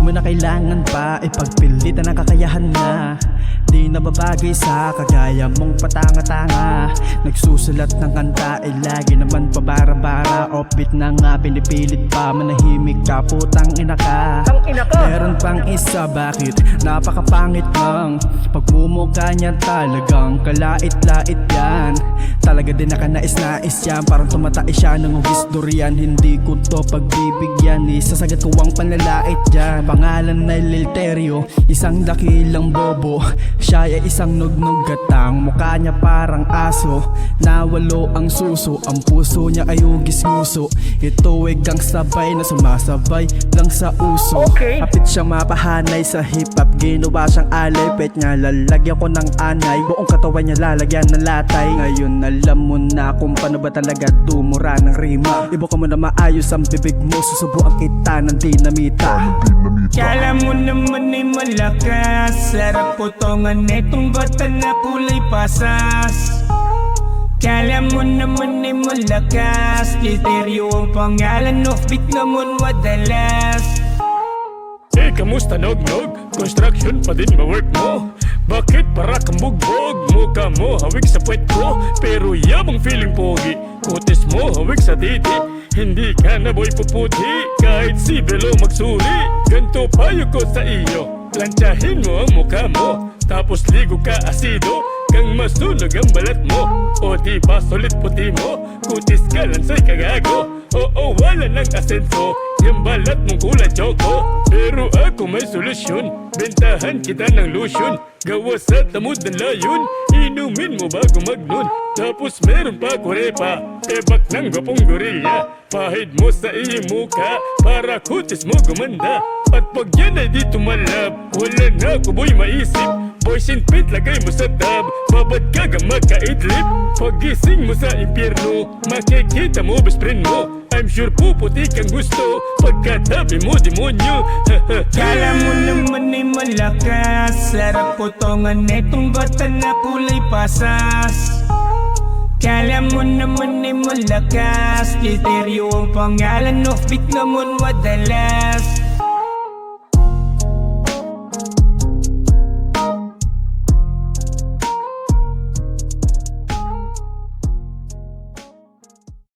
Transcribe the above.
mo na kailangan pa ipagpilitan ang kakayahan na di nababagay sa kagaya mong patanga-tanga. Nagsusulat ng kanta lagi naman pabara-bara. Offbeat na nga pinipilit pa, manahimik ka, putang ina ka. Meron pang isa, bakit napakapangit ng pagmumukha niya, talagang kalait-lait yan. Talaga din nakanais-nais yan, parang tumatais siya ng hugis durian. Hindi ko to pagbibigyan, isasagat ko ang panlalait dyan. Pangalan ay Lilterio, isang dakilang bobo. Siya ay isang nugnog gatang, mukha niya parang aso nawalo ang suso. Ang puso niya ay hugis nguso. Ito ay gang sabay na sumasabay lang sa uso. Hapit siyang mapahanay sa hip-hop, ginawa siyang alay. Pet niya lalagyan ko ng anay, buong katawan niya lalagyan ng latay. Ngayon alam mo na kung paano ba talaga tumura ng rima. Ibuka mo na maayos ang bibig mo, susubuan kita ng dinamita. Kala mo naman ay malakas, sarap putongan netong bata na kulay pasas. Kala mo naman ay malakas, Lilterio ang pangalan, offbeat naman madalas. Kamusta nog-nog? Construction pa din ma-work mo? Bakit para kang bugbog? Mukha mo hawig sa puwet ko, pero yabang feeling pogi. Kutis mo hawig sa diti, hindi ka na boy puputi. Kahit si Belo magsuri, ganto payo ko sa iyo. Plantsahin mo ang mukha mo, tapos ligo ka asido, kang masunog ang balat mo. O di ba sulit puti mo? Kutis ka lansay kagago. Oo, wala ng asenso, yung balat mong kulay choco. Pero ako may solusyon, bentahan kita ng lotion. Gawa sa tamod ng layon, inumin mo bago magnon. Tapos meron pa kurepa, tebak ng gapong gorilla. Pahid mo sa iyong muka, para kutis mo gumanda. At pag yan ay di tumalab, wala na ko boy maisip. Boys in pit lagay mo sa tab, babad ka gang magkaidlip. Pagising mo sa impyerno, makikita mo best friend mo. I'm sure puputi kang gusto, pagkatabi mo demonyo. Kala mo naman ay malakas, sarap putongan netong bata na kulay pasas. Kala mo naman ay malakas, Lilterio ang pangalan, offbeat naman madalas.